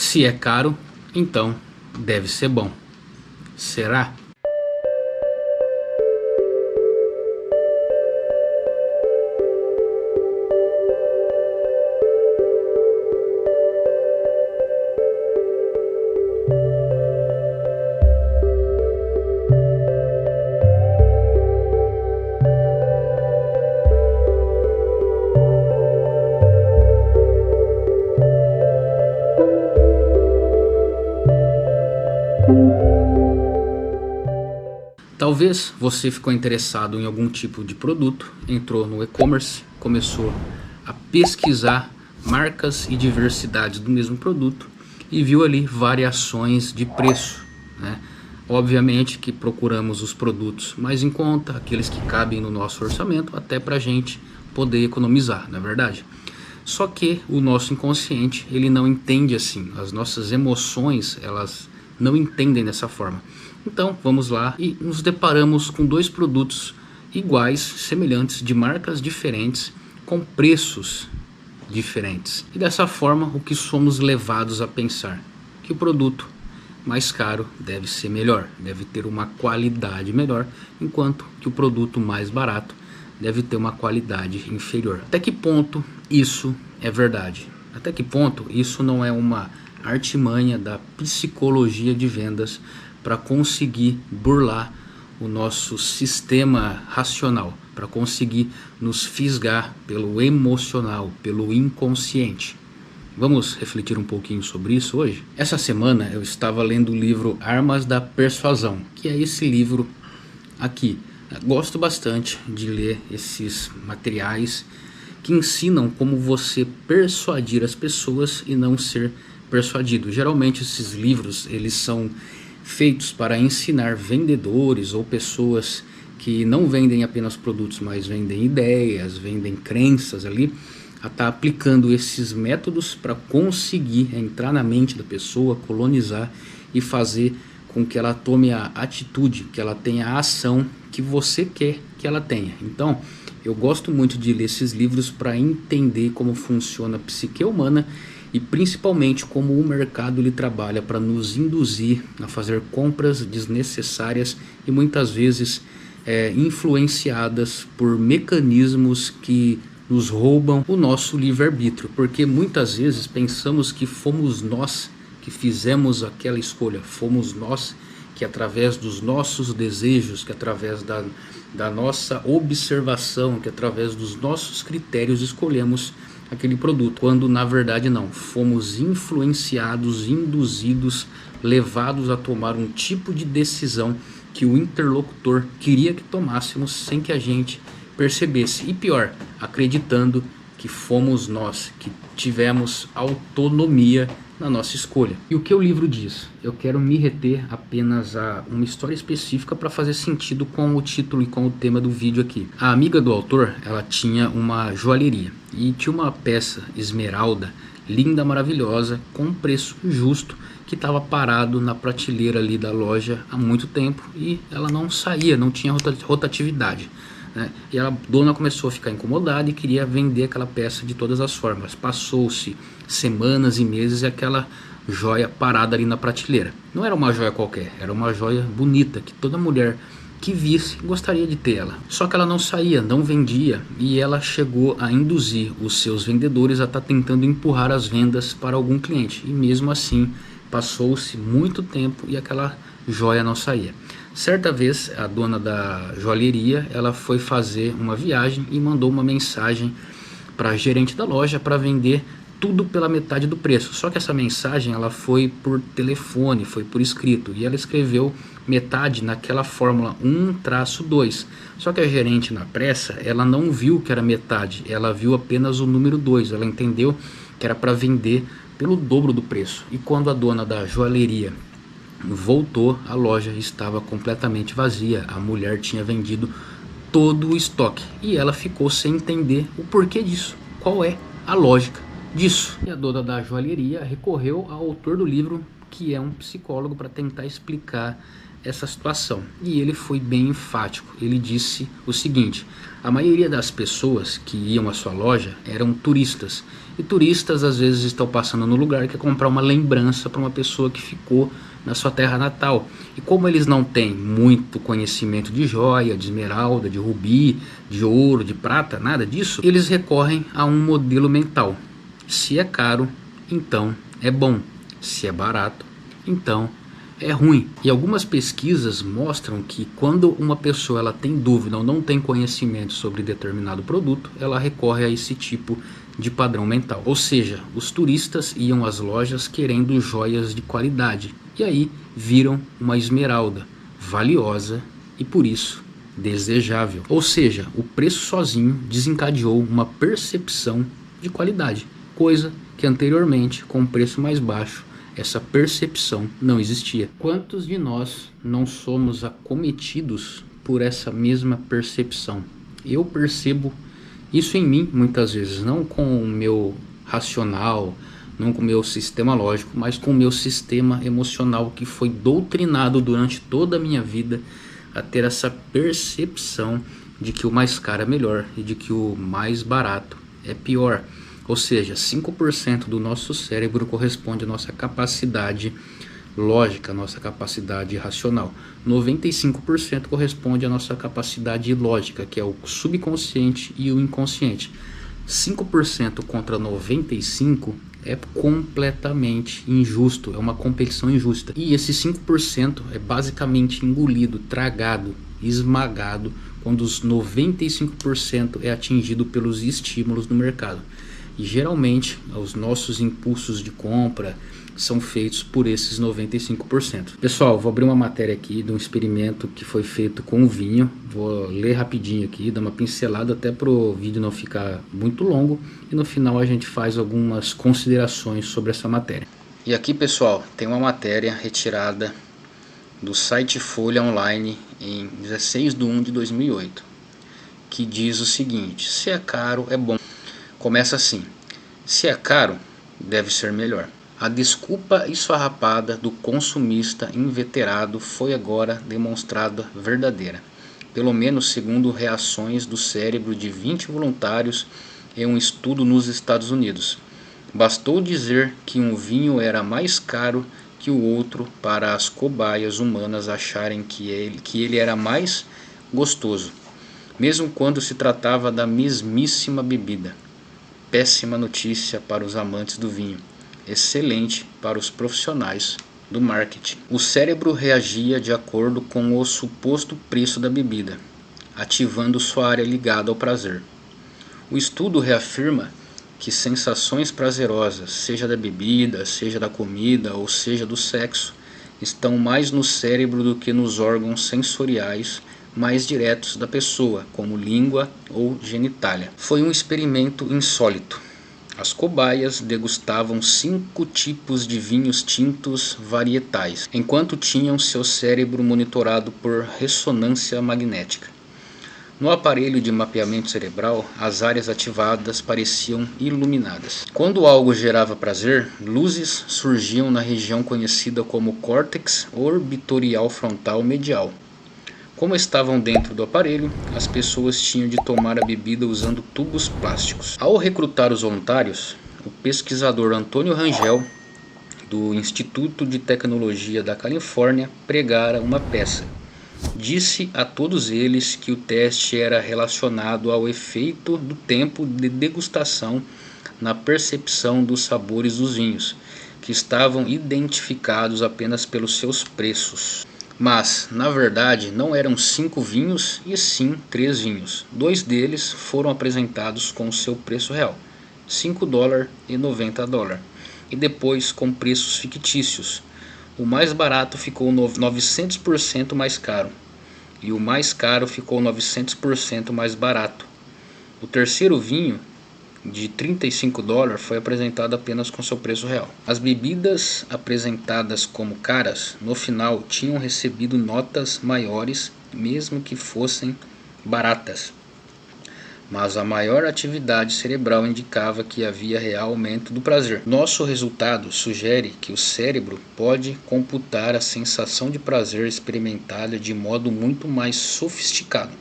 Se é caro, então deve ser bom. Será? Talvez você ficou interessado em algum tipo de produto, entrou no e-commerce, começou a pesquisar marcas e diversidades do mesmo produto e viu ali variações de preço, né? Obviamente que procuramos os produtos mais em conta, aqueles que cabem no nosso orçamento, até para a gente poder economizar, não é verdade? Só que o nosso inconsciente, ele não entende assim, as nossas emoções, elas não entendem dessa forma. Então vamos lá e nos deparamos com dois produtos iguais, semelhantes, de marcas diferentes, com preços diferentes. E dessa forma o que somos levados a pensar? Que o produto mais caro deve ser melhor, deve ter uma qualidade melhor, enquanto que o produto mais barato deve ter uma qualidade inferior. Até que ponto isso é verdade? Até que ponto isso não é uma artimanha da psicologia de vendas para conseguir burlar o nosso sistema racional, para conseguir nos fisgar pelo emocional, pelo inconsciente? Vamos refletir um pouquinho sobre isso hoje? Essa semana eu estava lendo o livro Armas da Persuasão, que é esse livro aqui. Gosto bastante de ler esses materiais que ensinam como você persuadir as pessoas e não ser persuadido. Geralmente esses livros eles são feitos para ensinar vendedores ou pessoas que não vendem apenas produtos, mas vendem ideias, vendem crenças ali, a estar aplicando esses métodos para conseguir entrar na mente da pessoa, colonizar e fazer com que ela tome a atitude, que ela tenha a ação que você quer que ela tenha. Então, eu gosto muito de ler esses livros para entender como funciona a psique humana e principalmente como o mercado ele trabalha para nos induzir a fazer compras desnecessárias e muitas vezes influenciadas por mecanismos que nos roubam o nosso livre-arbítrio, porque muitas vezes pensamos que fomos nós que fizemos aquela escolha, fomos nós que através dos nossos desejos, que através da nossa observação, que através dos nossos critérios escolhemos aquele produto, quando na verdade não, fomos influenciados, induzidos, levados a tomar um tipo de decisão que o interlocutor queria que tomássemos sem que a gente percebesse, e pior, acreditando que fomos nós que tivemos autonomia na nossa escolha. E o que o livro diz? Eu quero me reter apenas a uma história específica para fazer sentido com o título e com o tema do vídeo aqui. A amiga do autor, ela tinha uma joalheria e tinha uma peça esmeralda, linda, maravilhosa, com um preço justo, que estava parado na prateleira ali da loja há muito tempo e ela não saía, não tinha rotatividade, né? E a dona começou a ficar incomodada e queria vender aquela peça de todas as formas. Passou-se semanas e meses e aquela joia parada ali na prateleira. Não era uma joia qualquer, era uma joia bonita que toda mulher que visse gostaria de ter ela. Só que ela não saía, não vendia, e ela chegou a induzir os seus vendedores a estar tentando empurrar as vendas para algum cliente. E mesmo assim passou-se muito tempo e aquela joia não saía. Certa vez a dona da joalheria ela foi fazer uma viagem e mandou uma mensagem para a gerente da loja para vender tudo pela metade do preço. Só que essa mensagem ela foi por telefone, foi por escrito, e ela escreveu metade naquela fórmula 1-2. Só que a gerente na pressa ela não viu que era metade, ela viu apenas o número 2, ela entendeu que era para vender pelo dobro do preço. E quando a dona da joalheria voltou, a loja estava completamente vazia, a mulher tinha vendido todo o estoque e ela ficou sem entender o porquê disso, qual é a lógica disso. E a dona da joalheria recorreu ao autor do livro, que é um psicólogo, para tentar explicar essa situação. E ele foi bem enfático. Ele disse o seguinte: a maioria das pessoas que iam à sua loja eram turistas. E turistas às vezes estão passando no lugar e quer comprar uma lembrança para uma pessoa que ficou na sua terra natal. E como eles não têm muito conhecimento de joia, de esmeralda, de rubi, de ouro, de prata, nada disso, eles recorrem a um modelo mental. Se é caro, então é bom. Se é barato, então é ruim. E algumas pesquisas mostram que quando uma pessoa ela tem dúvida ou não tem conhecimento sobre determinado produto, ela recorre a esse tipo de padrão mental. Ou seja, os turistas iam às lojas querendo joias de qualidade e aí viram uma esmeralda valiosa e por isso desejável. Ou seja, o preço sozinho desencadeou uma percepção de qualidade, coisa que anteriormente, com um preço mais baixo, essa percepção não existia. Quantos de nós não somos acometidos por essa mesma percepção? Eu percebo isso em mim muitas vezes, não com o meu racional, não com o meu sistema lógico, mas com o meu sistema emocional que foi doutrinado durante toda a minha vida a ter essa percepção de que o mais caro é melhor e de que o mais barato é pior. Ou seja, 5% do nosso cérebro corresponde à nossa capacidade lógica, à nossa capacidade racional. 95% corresponde à nossa capacidade lógica, que é o subconsciente e o inconsciente. 5% contra 95% é completamente injusto, é uma competição injusta. E esse 5% é basicamente engolido, tragado, esmagado, quando os 95% é atingido pelos estímulos do mercado. E geralmente os nossos impulsos de compra são feitos por esses 95%. Pessoal, vou abrir uma matéria aqui de um experimento que foi feito com vinho. Vou ler rapidinho aqui, dar uma pincelada até para o vídeo não ficar muito longo. E no final a gente faz algumas considerações sobre essa matéria. E aqui, pessoal, tem uma matéria retirada do site Folha Online em 16/1/2008, que diz o seguinte: se é caro, é bom. Começa assim: se é caro, deve ser melhor. A desculpa esfarrapada do consumista inveterado foi agora demonstrada verdadeira, pelo menos segundo reações do cérebro de 20 voluntários em um estudo nos Estados Unidos. Bastou dizer que um vinho era mais caro que o outro para as cobaias humanas acharem que ele era mais gostoso, mesmo quando se tratava da mesmíssima bebida. Péssima notícia para os amantes do vinho, excelente para os profissionais do marketing. O cérebro reagia de acordo com o suposto preço da bebida, ativando sua área ligada ao prazer. O estudo reafirma que sensações prazerosas, seja da bebida, seja da comida ou seja do sexo, estão mais no cérebro do que nos órgãos sensoriais mais diretos da pessoa, como língua ou genitália. Foi um experimento insólito. As cobaias degustavam 5 tipos de vinhos tintos varietais, enquanto tinham seu cérebro monitorado por ressonância magnética. No aparelho de mapeamento cerebral, as áreas ativadas pareciam iluminadas. Quando algo gerava prazer, luzes surgiam na região conhecida como córtex orbitorial frontal medial. Como estavam dentro do aparelho, as pessoas tinham de tomar a bebida usando tubos plásticos. Ao recrutar os voluntários, o pesquisador Antônio Rangel, do Instituto de Tecnologia da Califórnia, pregara uma peça. Disse a todos eles que o teste era relacionado ao efeito do tempo de degustação na percepção dos sabores dos vinhos, que estavam identificados apenas pelos seus preços. Mas, na verdade, não eram 5 vinhos, e sim 3 vinhos. 2 deles foram apresentados com o seu preço real, $5 e $90, e depois com preços fictícios. O mais barato ficou 900% mais caro, e o mais caro ficou 900% mais barato. O terceiro vinho, de $35, foi apresentado apenas com seu preço real. As bebidas apresentadas como caras, no final tinham recebido notas maiores, mesmo que fossem baratas. mas a maior atividade cerebral indicava que havia real aumento do prazer. Nosso resultado sugere que o cérebro pode computar a sensação de prazer experimentada de modo muito mais sofisticado,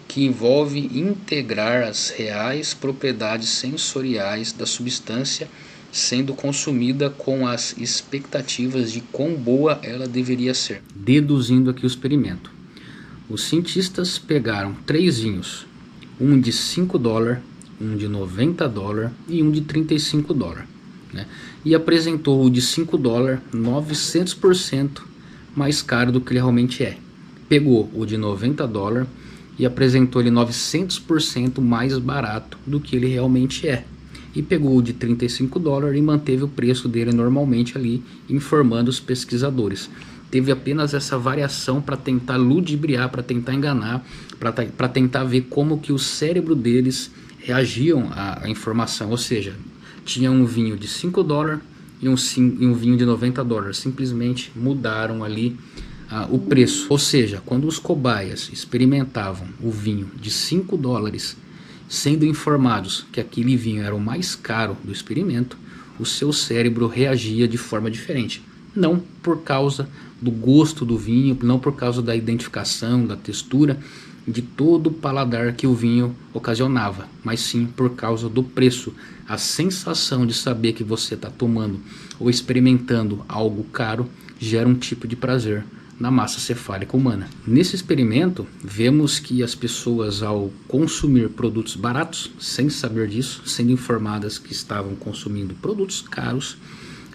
que envolve integrar as reais propriedades sensoriais da substância sendo consumida com as expectativas de quão boa ela deveria ser. Deduzindo aqui o experimento, os cientistas pegaram 3 vinhos, um de $5, um de $90 e um de $35, né? E apresentou o de $5 900% mais caro do que ele realmente é. Pegou o de $90 e apresentou ele 900% mais barato do que ele realmente é. E pegou o de $35 e manteve o preço dele normalmente ali, informando os pesquisadores. Teve apenas essa variação para tentar ludibriar, para tentar enganar, para tentar ver como que o cérebro deles reagiam à informação. Ou seja, tinha um vinho de $5 e um vinho de $90. Simplesmente mudaram ali o preço. Ou seja, quando os cobaias experimentavam o vinho de $5, sendo informados que aquele vinho era o mais caro do experimento, o seu cérebro reagia de forma diferente. Não por causa do gosto do vinho, não por causa da identificação, da textura, de todo o paladar que o vinho ocasionava, mas sim por causa do preço. A sensação de saber que você está tomando ou experimentando algo caro gera um tipo de prazer na massa cefálica humana. Nesse experimento, vemos que as pessoas, ao consumir produtos baratos, sem saber disso, sendo informadas que estavam consumindo produtos caros,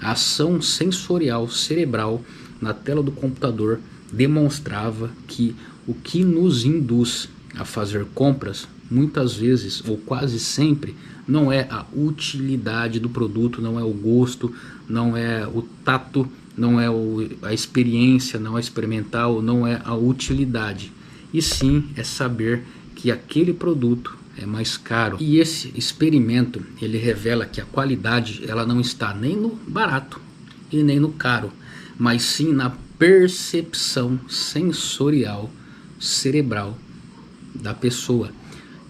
a ação sensorial cerebral na tela do computador demonstrava que o que nos induz a fazer compras, muitas vezes ou quase sempre, não é a utilidade do produto, não é o gosto, não é o tato, não é a experiência, não é experimental, não é a utilidade, e sim é saber que aquele produto é mais caro. E esse experimento, ele revela que a qualidade, ela não está nem no barato e nem no caro, mas sim na percepção sensorial cerebral da pessoa.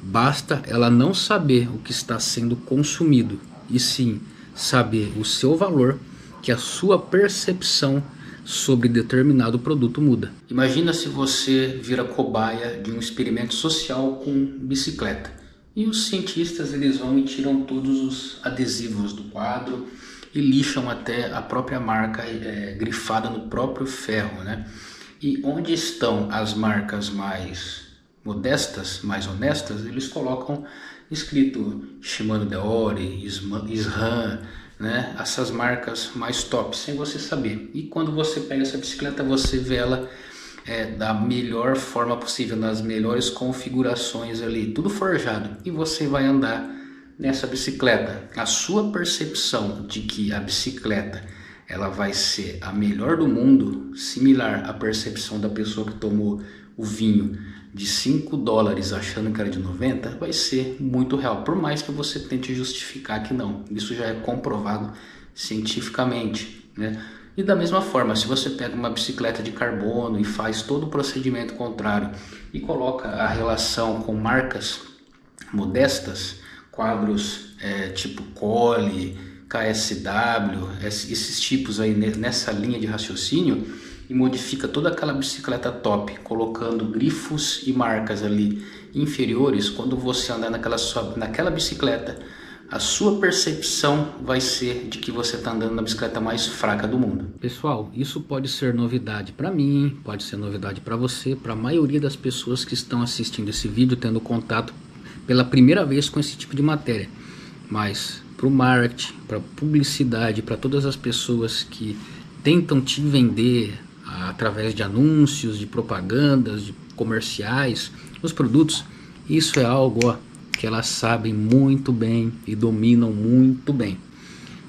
Basta ela não saber o que está sendo consumido, e sim saber o seu valor, que a sua percepção sobre determinado produto muda. Imagina se você vira cobaia de um experimento social com bicicleta. E os cientistas, eles vão e tiram todos os adesivos do quadro e lixam até a própria marca grifada no próprio ferro, né? E onde estão as marcas mais modestas, mais honestas, eles colocam escrito Shimano Deore, SRAM, né? Essas marcas mais top, sem você saber. E quando você pega essa bicicleta, você vê ela da melhor forma possível, nas melhores configurações ali, tudo forjado. E você vai andar nessa bicicleta. A sua percepção de que a bicicleta ela vai ser a melhor do mundo, similar à percepção da pessoa que tomou o vinho de $5 achando que era de 90, vai ser muito real, por mais que você tente justificar que não. Isso já é comprovado cientificamente, né? E da mesma forma, se você pega uma bicicleta de carbono e faz todo o procedimento contrário e coloca a relação com marcas modestas, quadros tipo Cole, KSW, esses tipos aí nessa linha de raciocínio, e modifica toda aquela bicicleta top, colocando grifos e marcas ali inferiores, quando você andar naquela bicicleta, a sua percepção vai ser de que você está andando na bicicleta mais fraca do mundo. Pessoal, isso pode ser novidade para mim, pode ser novidade para você, para a maioria das pessoas que estão assistindo esse vídeo, tendo contato pela primeira vez com esse tipo de matéria. Mas para o marketing, para a publicidade, para todas as pessoas que tentam te vender através de anúncios, de propagandas, de comerciais, os produtos, isso é algo que elas sabem muito bem e dominam muito bem.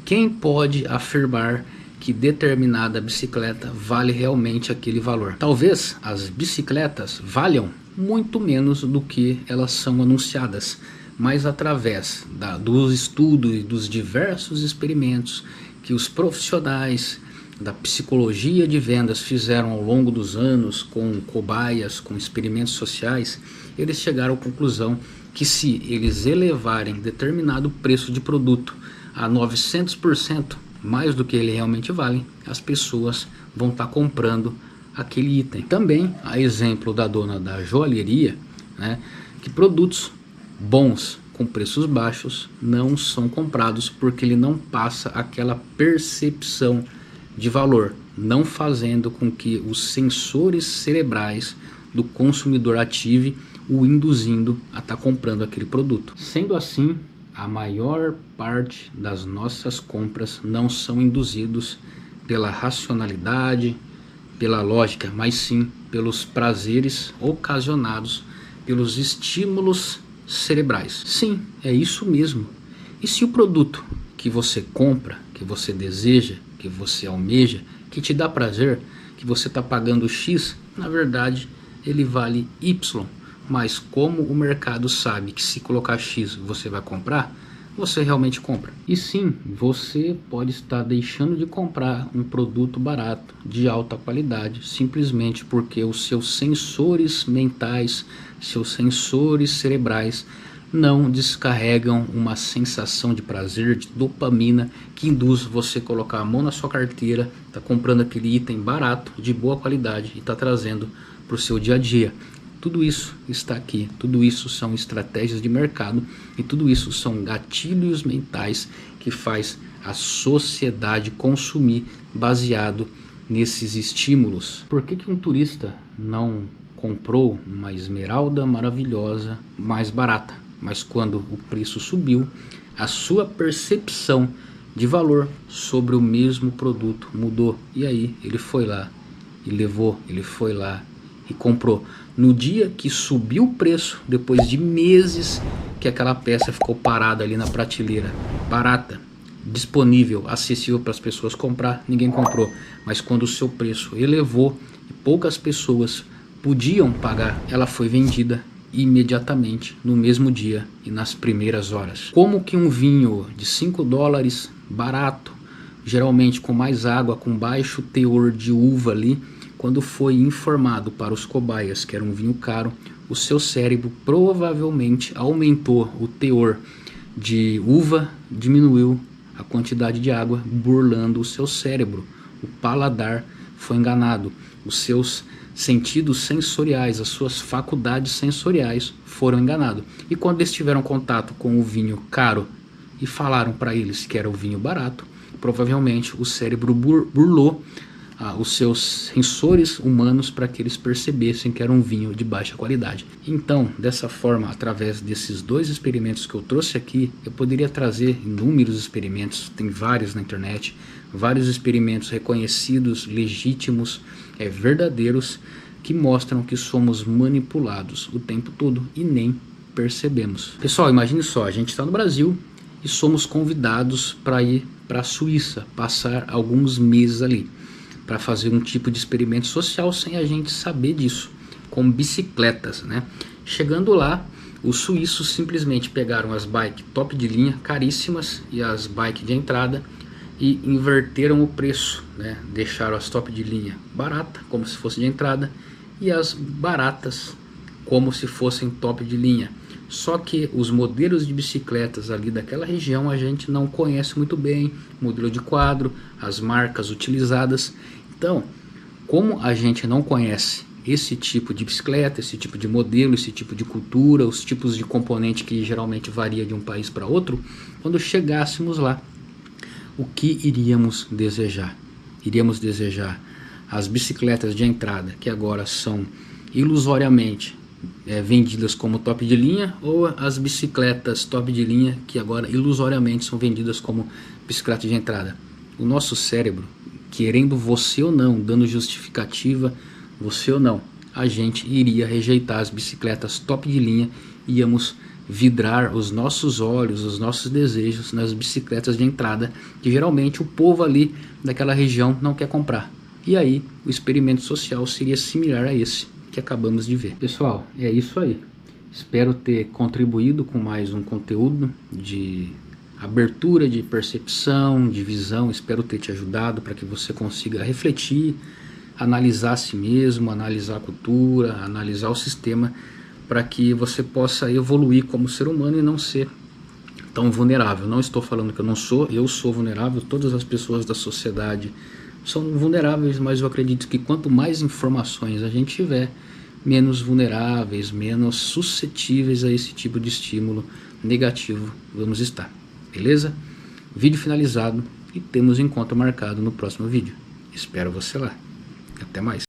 Quem pode afirmar que determinada bicicleta vale realmente aquele valor? Talvez as bicicletas valham muito menos do que elas são anunciadas, mas através dos estudos e dos diversos experimentos que os profissionais da psicologia de vendas fizeram ao longo dos anos com cobaias, com experimentos sociais, eles chegaram à conclusão que se eles elevarem determinado preço de produto a 900% mais do que ele realmente vale, as pessoas vão estar comprando aquele item. Também, a exemplo da dona da joalheria, né, que produtos bons com preços baixos não são comprados porque ele não passa aquela percepção de valor, não fazendo com que os sensores cerebrais do consumidor ative o induzindo a estar comprando aquele produto. Sendo assim, a maior parte das nossas compras não são induzidos pela racionalidade, pela lógica, mas sim pelos prazeres ocasionados pelos estímulos cerebrais. Sim, é isso mesmo. E se o produto que você compra, que você deseja, que você almeja, que te dá prazer, que você está pagando X, na verdade ele vale Y, mas como o mercado sabe que se colocar X você vai comprar, você realmente compra. E sim, você pode estar deixando de comprar um produto barato, de alta qualidade, simplesmente porque os seus sensores mentais, seus sensores cerebrais não descarregam uma sensação de prazer, de dopamina, que induz você a colocar a mão na sua carteira, tá comprando aquele item barato, de boa qualidade e tá trazendo para o seu dia a dia. Tudo isso está aqui, tudo isso são estratégias de mercado e tudo isso são gatilhos mentais que faz a sociedade consumir baseado nesses estímulos. Por que um turista não comprou uma esmeralda maravilhosa mais barata? Mas quando o preço subiu, a sua percepção de valor sobre o mesmo produto mudou. E aí ele foi lá e levou, ele foi lá e comprou. No dia que subiu o preço, depois de meses que aquela peça ficou parada ali na prateleira, barata, disponível, acessível para as pessoas comprar, ninguém comprou. Mas quando o seu preço elevou e poucas pessoas podiam pagar, ela foi vendida imediatamente, no mesmo dia e nas primeiras horas. Como que um vinho de $5 barato, geralmente com mais água, com baixo teor de uva ali, quando foi informado para os cobaias que era um vinho caro, o seu cérebro provavelmente aumentou o teor de uva, diminuiu a quantidade de água, burlando o seu cérebro. O paladar foi enganado, os seus sentidos sensoriais, as suas faculdades sensoriais foram enganados. E quando eles tiveram contato com o vinho caro e falaram para eles que era o vinho barato, provavelmente o cérebro burlou os seus sensores humanos para que eles percebessem que era um vinho de baixa qualidade. Então, dessa forma, através desses dois experimentos que eu trouxe aqui, eu poderia trazer inúmeros experimentos, tem vários na internet, vários experimentos reconhecidos, legítimos, verdadeiros, que mostram que somos manipulados o tempo todo e nem percebemos. Pessoal, imagine só, a gente está no Brasil e somos convidados para ir para a Suíça, passar alguns meses ali, para fazer um tipo de experimento social sem a gente saber disso, com bicicletas, né? Chegando lá, os suíços simplesmente pegaram as bikes top de linha, caríssimas, e as bikes de entrada e inverteram o preço, né? Deixaram as top de linha barata, como se fosse de entrada, e as baratas como se fossem top de linha. Só que os modelos de bicicletas ali daquela região a gente não conhece muito bem, modelo de quadro, as marcas utilizadas. Então, como a gente não conhece esse tipo de bicicleta, esse tipo de modelo, esse tipo de cultura, os tipos de componente que geralmente varia de um país para outro, quando chegássemos lá, o que iríamos desejar? Iríamos desejar as bicicletas de entrada, que agora são ilusoriamente vendidas como top de linha, ou as bicicletas top de linha que agora ilusoriamente são vendidas como bicicleta de entrada. O nosso cérebro, querendo você ou não, dando justificativa você ou não, a gente iria rejeitar as bicicletas top de linha, íamos vidrar os nossos olhos, os nossos desejos nas bicicletas de entrada, que geralmente o povo ali daquela região não quer comprar. E aí o experimento social seria similar a esse que acabamos de ver. Pessoal, é isso aí. Espero ter contribuído com mais um conteúdo de abertura, de percepção, de visão. Espero ter te ajudado para que você consiga refletir, analisar a si mesmo, analisar a cultura, analisar o sistema, para que você possa evoluir como ser humano e não ser tão vulnerável. Não estou falando que eu não sou, eu sou vulnerável, todas as pessoas da sociedade são vulneráveis, mas eu acredito que quanto mais informações a gente tiver, menos vulneráveis, menos suscetíveis a esse tipo de estímulo negativo vamos estar. Beleza? Vídeo finalizado e temos encontro marcado no próximo vídeo. Espero você lá. Até mais.